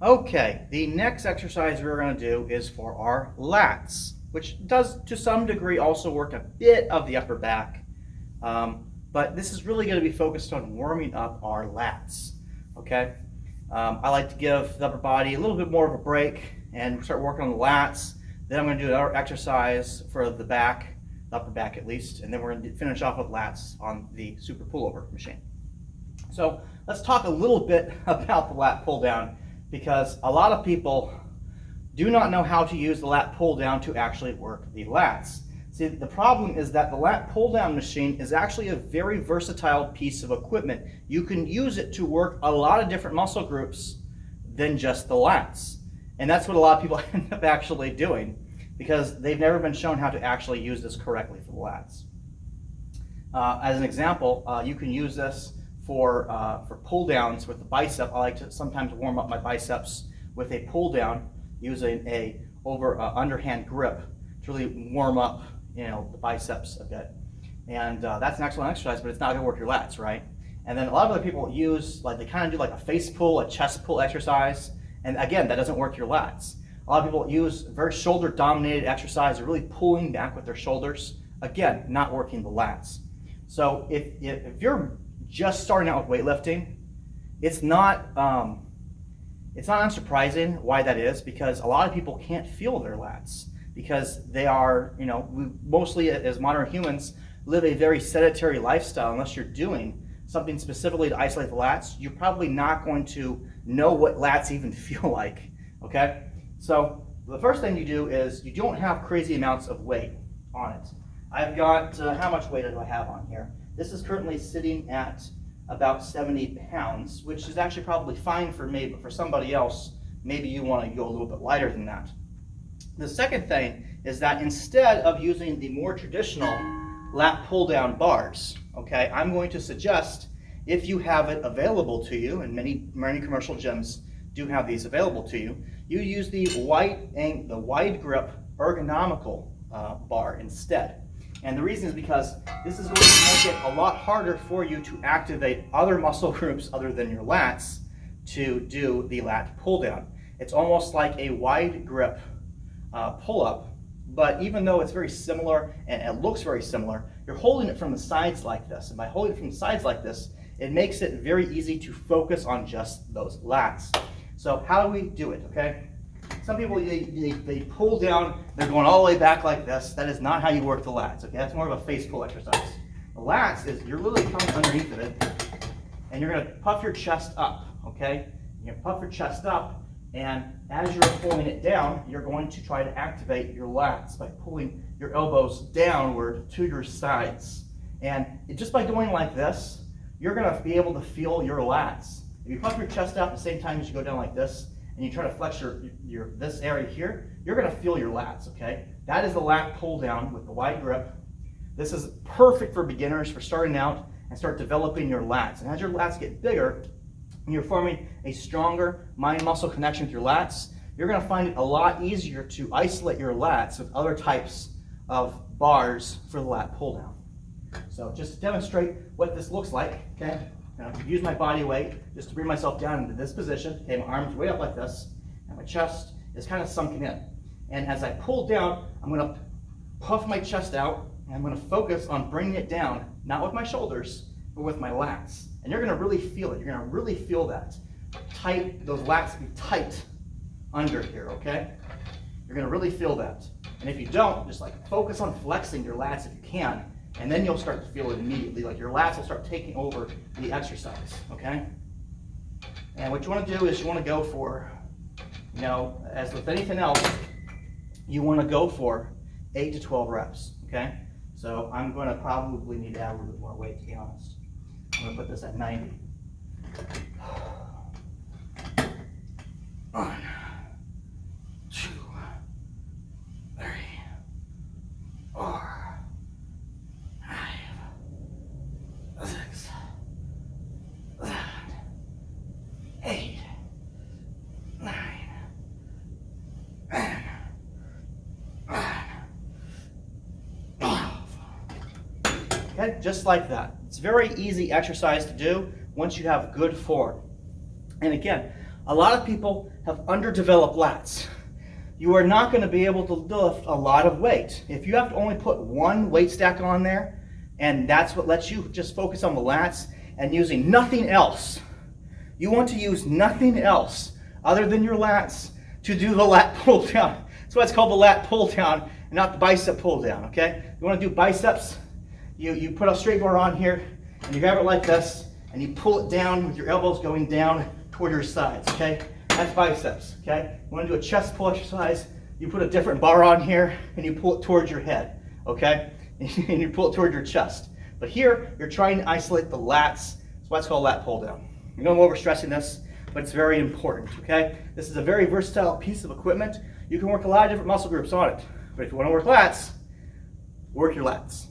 Okay, the next exercise we're going to do is for our lats, which does to some degree also work a bit of the upper back, but this is really going to be focused on warming up our lats. Okay, I like to give the upper body a little bit more of a break and start working on the lats. Then I'm going to do another exercise for the back, the upper back at least, and then we're going to finish off with lats on the super pullover machine. So let's talk a little bit about the lat pull down, because a lot of people do not know how to use the lat pull down to actually work the lats. See, the problem is that the lat pull down machine is actually a very versatile piece of equipment. You can use it to work a lot of different muscle groups than just the lats. And that's what a lot of people end up actually doing, because they've never been shown how to actually use this correctly for the lats. As an example, you can use this for pull downs with the bicep. I like to sometimes warm up my biceps with a pull down using a underhand grip to really warm up, the biceps a bit. And that's an excellent exercise, but it's not going to work your lats, right? And then a lot of other people use, they kind of do like a face pull, a chest pull exercise, and again, that doesn't work your lats. A lot of people use very shoulder dominated exercise, they're really pulling back with their shoulders, again, not working the lats. So if you're just starting out with weightlifting, it's not unsurprising why that is, because a lot of people can't feel their lats because they are, we mostly as modern humans live a very sedentary lifestyle. Unless you're doing something specifically to isolate the lats, you're probably not going to know what lats even feel like, okay? So the first thing you do is you don't have crazy amounts of weight on it. I've got, how much weight do I have on here? This is currently sitting at about 70 pounds, which is actually probably fine for me, but for somebody else, maybe you want to go a little bit lighter than that. The second thing is that instead of using the more traditional lat pull down bars, okay, I'm going to suggest, if you have it available to you, and many commercial gyms do have these available to you, you use the wide grip ergonomical bar instead. And the reason is because this is going to make it a lot harder for you to activate other muscle groups other than your lats to do the lat pull down. It's almost like a wide grip pull up, but even though it's very similar and it looks very similar, you're holding it from the sides like this. And by holding it from the sides like this, it makes it very easy to focus on just those lats. So how do we do it, okay? Some people, they pull down, they're going all the way back like this. That is not how you work the lats, okay? That's more of a face pull exercise. The lats is you're literally coming underneath of it, and you're gonna puff your chest up, okay? You're gonna puff your chest up, and as you're pulling it down, you're going to try to activate your lats by pulling your elbows downward to your sides. And just by going like this, you're gonna be able to feel your lats. If you puff your chest out at the same time as you go down like this, and you try to flex your this area here, you're gonna feel your lats, okay? That is the lat pull down with the wide grip. This is perfect for beginners, for starting out and start developing your lats. And as your lats get bigger, and you're forming a stronger mind-muscle connection with your lats, you're gonna find it a lot easier to isolate your lats with other types of bars for the lat pull down. So just to demonstrate what this looks like, okay? I'm going to use my body weight just to bring myself down into this position. Okay, my arms way up like this, and my chest is kind of sunken in. And as I pull down, I'm going to puff my chest out, and I'm going to focus on bringing it down, not with my shoulders, but with my lats. And you're going to really feel it. You're going to really feel that. Tight, those lats be tight under here, okay? You're going to really feel that. And if you don't, just focus on flexing your lats if you can. And then you'll start to feel it immediately, like your lats will start taking over the exercise, okay? And what you want to do is you want to go for, as with anything else, you want to go for 8 to 12 reps, okay? So I'm going to probably need to add a little bit more weight, to be honest. I'm going to put this at 90. 1, 2, 3, 4. 6, 7, 8, 9, 10, 12. Okay, just like that. It's a very easy exercise to do once you have good form. And again, A lot of people have underdeveloped lats. You are not going to be able to lift a lot of weight. If you have to only put one weight stack on there, and that's what lets you just focus on the lats and using nothing else. You want to use nothing else other than your lats to do the lat pull down. That's why it's called the lat pull down and not the bicep pull down, okay? You want to do biceps, you put a straight bar on here and you grab it like this and you pull it down with your elbows going down toward your sides, okay? That's biceps, okay? You want to do a chest pull exercise, you put a different bar on here and you pull it towards your head, okay? And you pull it toward your chest. But here, you're trying to isolate the lats. That's why it's called lat pull down. I know I'm overstressing this, but it's very important, okay? This is a very versatile piece of equipment. You can work a lot of different muscle groups on it. But if you want to work lats, work your lats.